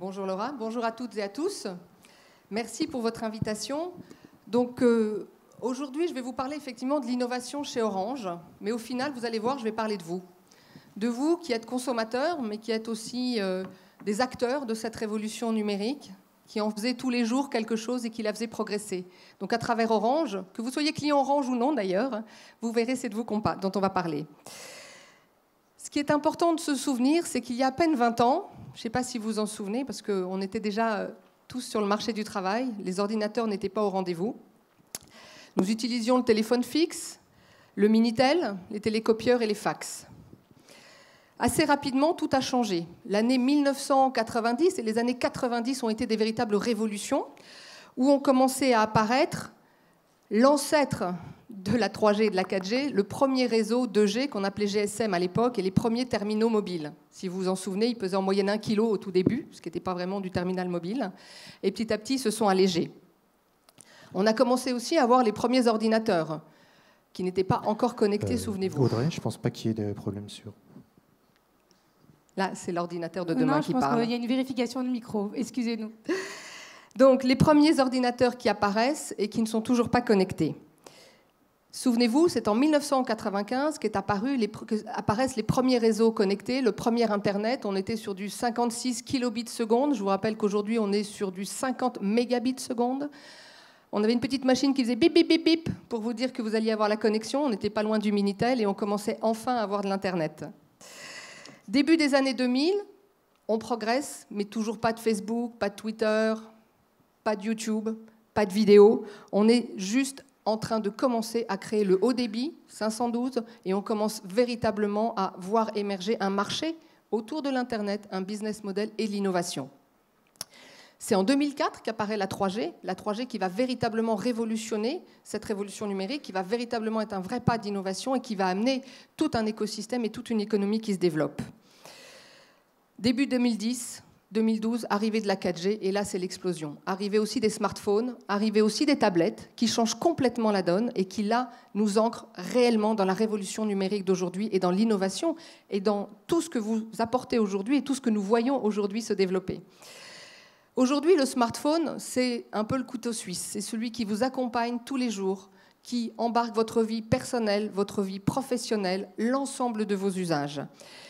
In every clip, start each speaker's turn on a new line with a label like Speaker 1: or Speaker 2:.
Speaker 1: Bonjour Laura, bonjour à toutes et à tous. Merci pour votre invitation. Donc aujourd'hui, je vais vous parler effectivement de l'innovation chez Orange, mais au final, vous allez voir, je vais parler de vous. De vous qui êtes consommateurs, mais qui êtes aussi des acteurs de cette révolution numérique, qui en faisaient tous les jours quelque chose et qui la faisaient progresser. Donc à travers Orange, que vous soyez client Orange ou non d'ailleurs, vous verrez, c'est de vous dont on va parler. Ce qui est important de se souvenir, c'est qu'il y a à peine 20 ans, je ne sais pas si vous vous en souvenez, parce qu'on était déjà tous sur le marché du travail, les ordinateurs n'étaient pas au rendez-vous. Nous utilisions le téléphone fixe, le Minitel, les télécopieurs et les fax. Assez rapidement, tout a changé. L'année 1990 et les années 90 ont été des véritables révolutions, où ont commencé à apparaître l'ancêtre de la 3G et de la 4G, le premier réseau 2G qu'on appelait GSM à l'époque et les premiers terminaux mobiles. Si vous vous en souvenez, ils pesaient en moyenne 1 kg au tout début, ce qui n'était pas vraiment du terminal mobile. Et petit à petit, ils se sont allégés. On a commencé aussi à avoir les premiers ordinateurs qui n'étaient pas encore connectés, souvenez-vous.
Speaker 2: Audrey, je ne pense pas qu'il y ait de problème sur...
Speaker 1: Là, c'est l'ordinateur de demain qui parle.
Speaker 3: Non, je pense qu'il y a une vérification de micro. Excusez-nous.
Speaker 1: Donc, les premiers ordinateurs qui apparaissent et qui ne sont toujours pas connectés. Souvenez-vous, c'est en 1995 qu'apparaissent les premiers réseaux connectés, le premier Internet. On était sur du 56 kilobits seconde. Je vous rappelle qu'aujourd'hui, on est sur du 50 mégabits seconde. On avait une petite machine qui faisait bip, bip, bip, bip pour vous dire que vous alliez avoir la connexion. On n'était pas loin du Minitel et on commençait enfin à avoir de l'Internet. Début des années 2000, on progresse, mais toujours pas de Facebook, pas de Twitter, pas de YouTube, pas de vidéo. On est juste en train de commencer à créer le haut débit, 512, et on commence véritablement à voir émerger un marché autour de l'Internet, un business model et de l'innovation. C'est en 2004 qu'apparaît la 3G qui va véritablement révolutionner cette révolution numérique, qui va véritablement être un vrai pas d'innovation et qui va amener tout un écosystème et toute une économie qui se développe. Début 2010, 2012, arrivée de la 4G, et là c'est l'explosion. Arrivée aussi des smartphones, arrivée aussi des tablettes, qui changent complètement la donne et qui là nous ancrent réellement dans la révolution numérique d'aujourd'hui et dans l'innovation et dans tout ce que vous apportez aujourd'hui et tout ce que nous voyons aujourd'hui se développer. Aujourd'hui, le smartphone, c'est un peu le couteau suisse. C'est celui qui vous accompagne tous les jours, qui embarque votre vie personnelle, votre vie professionnelle, l'ensemble de vos usages.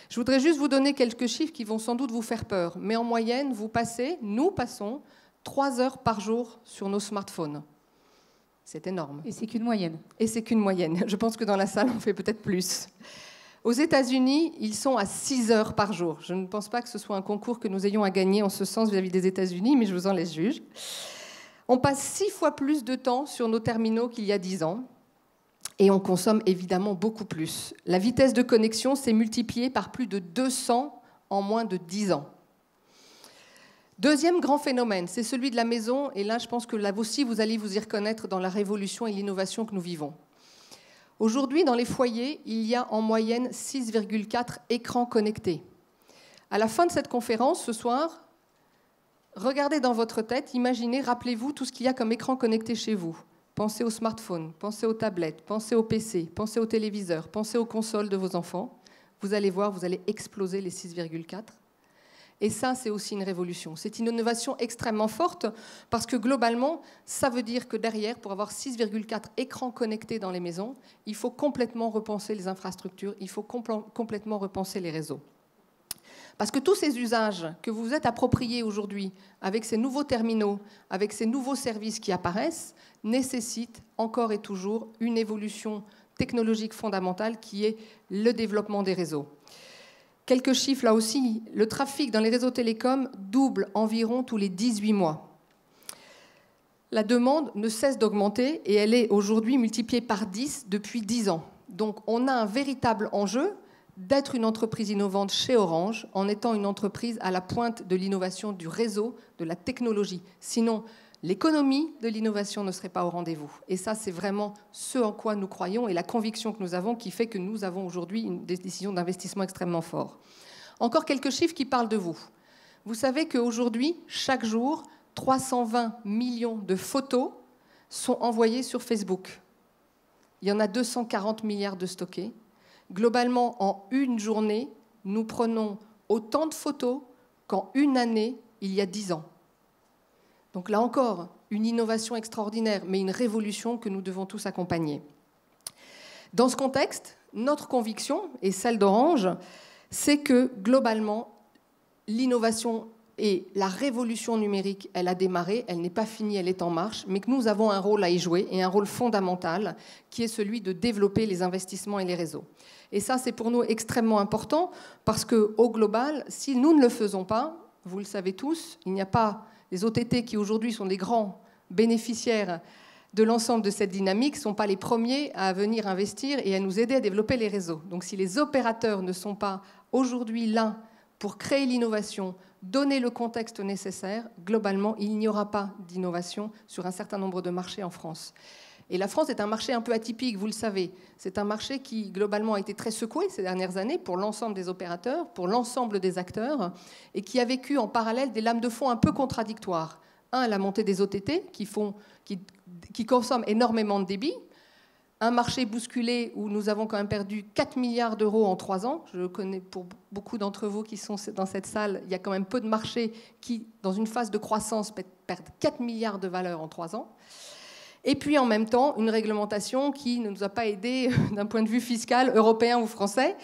Speaker 1: Je voudrais juste vous donner quelques chiffres qui vont sans doute vous faire peur. Mais en moyenne, nous passons 3 heures par jour sur nos smartphones. C'est énorme.
Speaker 3: Et c'est qu'une moyenne.
Speaker 1: Et c'est qu'une moyenne. Je pense que dans la salle, on fait peut-être plus. Aux États-Unis, ils sont à 6 heures par jour. Je ne pense pas que ce soit un concours que nous ayons à gagner en ce sens vis-à-vis des États-Unis, mais je vous en laisse juge. On passe 6 fois plus de temps sur nos terminaux qu'il y a 10 ans. Et on consomme évidemment beaucoup plus. La vitesse de connexion s'est multipliée par plus de 200 en moins de 10 ans. Deuxième grand phénomène, c'est celui de la maison. Et là, je pense que là aussi, vous allez vous y reconnaître dans la révolution et l'innovation que nous vivons. Aujourd'hui, dans les foyers, il y a en moyenne 6,4 écrans connectés. À la fin de cette conférence, ce soir, regardez dans votre tête, imaginez, rappelez-vous tout ce qu'il y a comme écran connecté chez vous. Pensez aux smartphones, pensez aux tablettes, pensez aux PC, pensez aux téléviseurs, pensez aux consoles de vos enfants. Vous allez voir, vous allez exploser les 6,4. Et ça, c'est aussi une révolution. C'est une innovation extrêmement forte parce que globalement, ça veut dire que derrière, pour avoir 6,4 écrans connectés dans les maisons, il faut complètement repenser les infrastructures, il faut complètement repenser les réseaux. Parce que tous ces usages que vous vous êtes appropriés aujourd'hui, avec ces nouveaux terminaux, avec ces nouveaux services qui apparaissent, nécessitent encore et toujours une évolution technologique fondamentale qui est le développement des réseaux. Quelques chiffres là aussi. Le trafic dans les réseaux télécoms double environ tous les 18 mois. La demande ne cesse d'augmenter et elle est aujourd'hui multipliée par 10 depuis 10 ans. Donc on a un véritable enjeu d'être une entreprise innovante chez Orange en étant une entreprise à la pointe de l'innovation du réseau, de la technologie. Sinon, l'économie de l'innovation ne serait pas au rendez-vous. Et ça, c'est vraiment ce en quoi nous croyons et la conviction que nous avons qui fait que nous avons aujourd'hui une décision d'investissement extrêmement forte. Encore quelques chiffres qui parlent de vous. Vous savez qu'aujourd'hui, chaque jour, 320 millions de photos sont envoyées sur Facebook. Il y en a 240 milliards de stockés. Globalement, en une journée, nous prenons autant de photos qu'en une année, il y a 10 ans. Donc là encore, une innovation extraordinaire, mais une révolution que nous devons tous accompagner. Dans ce contexte, notre conviction, et celle d'Orange, c'est que globalement, l'innovation et la révolution numérique, elle a démarré, elle n'est pas finie, elle est en marche, mais que nous avons un rôle à y jouer, et un rôle fondamental, qui est celui de développer les investissements et les réseaux. Et ça, c'est pour nous extrêmement important, parce qu'au global, si nous ne le faisons pas, vous le savez tous, il n'y a pas les OTT qui aujourd'hui sont des grands bénéficiaires de l'ensemble de cette dynamique, ne sont pas les premiers à venir investir et à nous aider à développer les réseaux. Donc si les opérateurs ne sont pas aujourd'hui là pour créer l'innovation, donner le contexte nécessaire, globalement, il n'y aura pas d'innovation sur un certain nombre de marchés en France. Et la France est un marché un peu atypique, vous le savez. C'est un marché qui, globalement, a été très secoué ces dernières années pour l'ensemble des opérateurs, pour l'ensemble des acteurs, et qui a vécu en parallèle des lames de fond un peu contradictoires. Un, la montée des OTT, qui consomment énormément de débit. Un marché bousculé où nous avons quand même perdu 4 milliards d'euros en 3 ans. Je connais, pour beaucoup d'entre vous qui sont dans cette salle, il y a quand même peu de marchés qui, dans une phase de croissance, perdent 4 milliards de valeur en 3 ans. Et puis en même temps, une réglementation qui ne nous a pas aidés d'un point de vue fiscal, européen ou français.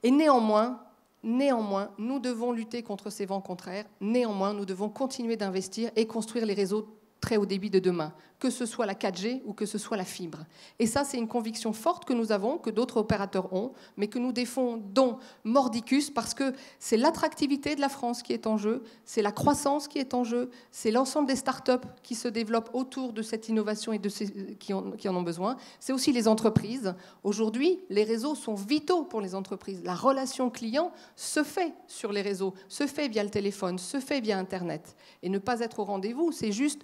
Speaker 1: Et néanmoins, nous devons lutter contre ces vents contraires. Néanmoins, nous devons continuer d'investir et construire les réseaux très haut débit de demain, que ce soit la 4G ou que ce soit la fibre. Et ça, c'est une conviction forte que nous avons, que d'autres opérateurs ont, mais que nous défendons mordicus parce que c'est l'attractivité de la France qui est en jeu, c'est la croissance qui est en jeu, c'est l'ensemble des start-up qui se développent autour de cette innovation et qui en ont besoin. C'est aussi les entreprises. Aujourd'hui, les réseaux sont vitaux pour les entreprises. La relation client se fait sur les réseaux, se fait via le téléphone, se fait via Internet. Et ne pas être au rendez-vous, c'est juste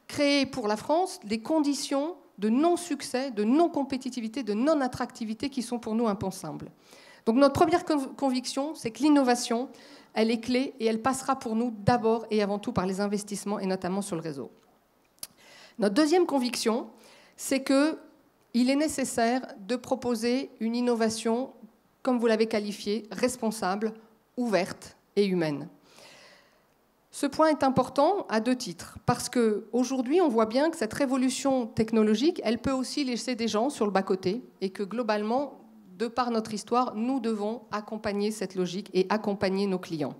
Speaker 1: créer pour la France des conditions de non-succès, de non-compétitivité, de non-attractivité qui sont pour nous impensables. Donc notre première conviction, c'est que l'innovation, elle est clé et elle passera pour nous d'abord et avant tout par les investissements et notamment sur le réseau. Notre deuxième conviction, c'est qu'il est nécessaire de proposer une innovation, comme vous l'avez qualifiée, responsable, ouverte et humaine. Ce point est important à 2 titres, parce qu'aujourd'hui, on voit bien que cette révolution technologique, elle peut aussi laisser des gens sur le bas-côté, et que globalement, de par notre histoire, nous devons accompagner cette logique et accompagner nos clients.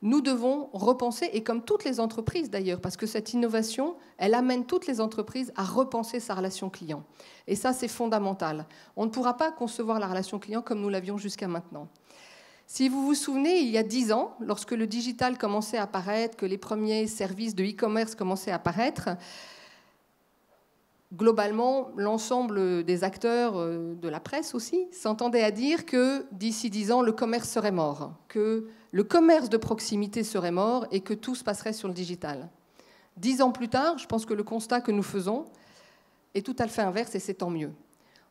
Speaker 1: Nous devons repenser, et comme toutes les entreprises d'ailleurs, parce que cette innovation, elle amène toutes les entreprises à repenser sa relation client. Et ça, c'est fondamental. On ne pourra pas concevoir la relation client comme nous l'avions jusqu'à maintenant. Si vous vous souvenez, il y a 10 ans, lorsque le digital commençait à apparaître, que les premiers services de e-commerce commençaient à apparaître, globalement, l'ensemble des acteurs de la presse aussi s'entendaient à dire que d'ici 10 ans, le commerce serait mort, que le commerce de proximité serait mort et que tout se passerait sur le digital. 10 ans plus tard, je pense que le constat que nous faisons est tout à fait inverse et c'est tant mieux.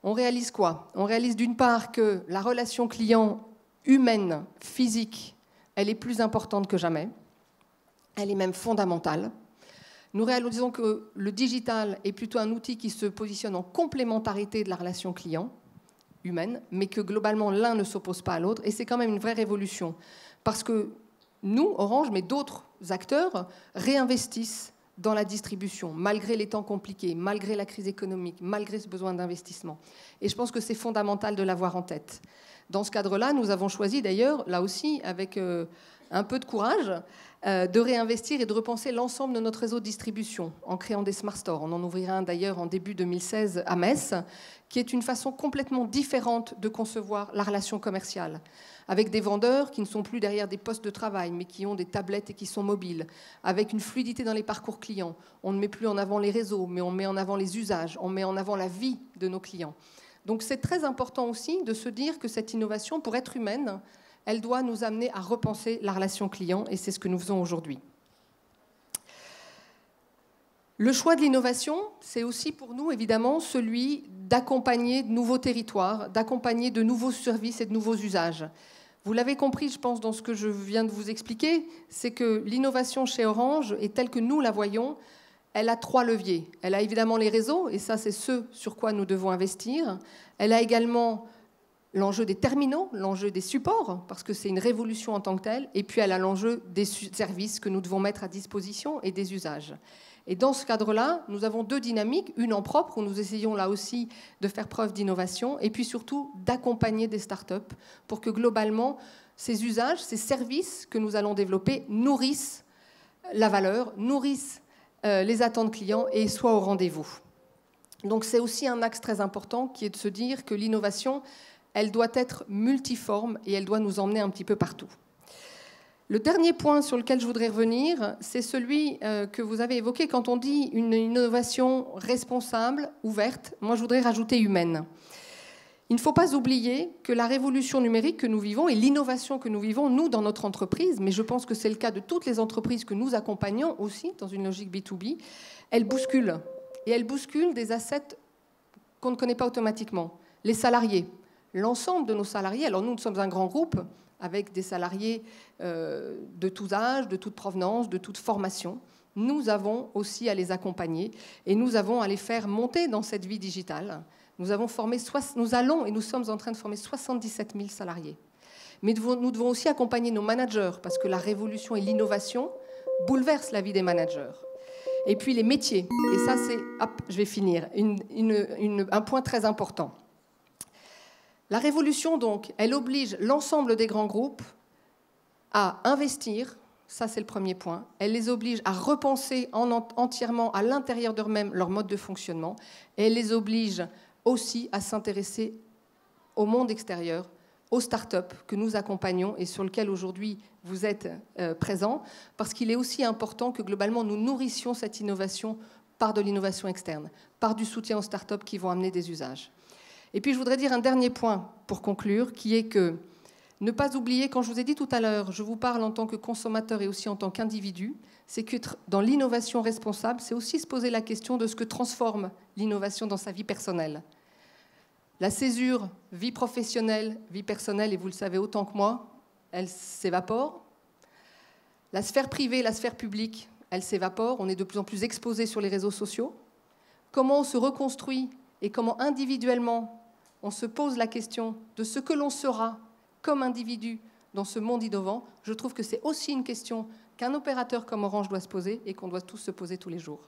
Speaker 1: On réalise quoi? On réalise d'une part que la relation client humaine, physique, elle est plus importante que jamais. Elle est même fondamentale. Nous réalisons que le digital est plutôt un outil qui se positionne en complémentarité de la relation client humaine, mais que globalement l'un ne s'oppose pas à l'autre. Et c'est quand même une vraie révolution. Parce que nous, Orange, mais d'autres acteurs, réinvestissent dans la distribution, malgré les temps compliqués, malgré la crise économique, malgré ce besoin d'investissement. Et je pense que c'est fondamental de l'avoir en tête. Dans ce cadre-là, nous avons choisi d'ailleurs, là aussi, avec un peu de courage, de réinvestir et de repenser l'ensemble de notre réseau de distribution en créant des Smart Stores. On en ouvrira un d'ailleurs en début 2016 à Metz, qui est une façon complètement différente de concevoir la relation commerciale, avec des vendeurs qui ne sont plus derrière des postes de travail, mais qui ont des tablettes et qui sont mobiles, avec une fluidité dans les parcours clients. On ne met plus en avant les réseaux, mais on met en avant les usages, on met en avant la vie de nos clients. Donc c'est très important aussi de se dire que cette innovation, pour être humaine, elle doit nous amener à repenser la relation client, et c'est ce que nous faisons aujourd'hui. Le choix de l'innovation, c'est aussi pour nous, évidemment, celui d'accompagner de nouveaux territoires, d'accompagner de nouveaux services et de nouveaux usages. Vous l'avez compris, je pense, dans ce que je viens de vous expliquer, c'est que l'innovation chez Orange, et telle que nous la voyons, elle a 3 leviers. Elle a évidemment les réseaux, et ça, c'est ce sur quoi nous devons investir. Elle a également l'enjeu des terminaux, l'enjeu des supports, parce que c'est une révolution en tant que telle, et puis elle a l'enjeu des services que nous devons mettre à disposition et des usages. Et dans ce cadre-là, nous avons deux dynamiques, une en propre, où nous essayons là aussi de faire preuve d'innovation, et puis surtout d'accompagner des startups pour que globalement, ces usages, ces services que nous allons développer nourrissent la valeur, nourrissent les attentes clients et soient au rendez-vous. Donc c'est aussi un axe très important qui est de se dire que l'innovation, elle doit être multiforme et elle doit nous emmener un petit peu partout. Le dernier point sur lequel je voudrais revenir, c'est celui que vous avez évoqué quand on dit une innovation responsable, ouverte. Moi, je voudrais rajouter humaine. Il ne faut pas oublier que la révolution numérique que nous vivons et l'innovation que nous vivons, nous, dans notre entreprise, mais je pense que c'est le cas de toutes les entreprises que nous accompagnons aussi dans une logique B2B, elle bouscule. Et elle bouscule des assets qu'on ne connaît pas automatiquement. Les salariés. L'ensemble de nos salariés, alors nous sommes un grand groupe avec des salariés de tous âges, de toute provenance, de toute formation. Nous avons aussi à les accompagner et nous avons à les faire monter dans cette vie digitale. Nous allons et nous sommes en train de former 77 000 salariés. Mais nous devons aussi accompagner nos managers parce que la révolution et l'innovation bouleversent la vie des managers. Et puis les métiers. Et ça, c'est, je vais finir, un point très important. La révolution, donc, elle oblige l'ensemble des grands groupes à investir, ça c'est le premier point, elle les oblige à repenser entièrement à l'intérieur d'eux-mêmes leur mode de fonctionnement, et elle les oblige aussi à s'intéresser au monde extérieur, aux startups que nous accompagnons et sur lesquelles aujourd'hui vous êtes présents, parce qu'il est aussi important que globalement nous nourrissions cette innovation par de l'innovation externe, par du soutien aux startups qui vont amener des usages. Et puis je voudrais dire un dernier point pour conclure, qui est que ne pas oublier, quand je vous ai dit tout à l'heure, je vous parle en tant que consommateur et aussi en tant qu'individu, c'est que dans l'innovation responsable, c'est aussi se poser la question de ce que transforme l'innovation dans sa vie personnelle. La césure vie professionnelle, vie personnelle, et vous le savez autant que moi, elle s'évapore. La sphère privée, la sphère publique, elle s'évapore. On est de plus en plus exposé sur les réseaux sociaux. Comment on se reconstruit et comment individuellement on se pose la question de ce que l'on sera comme individu dans ce monde innovant, je trouve que c'est aussi une question qu'un opérateur comme Orange doit se poser et qu'on doit tous se poser tous les jours.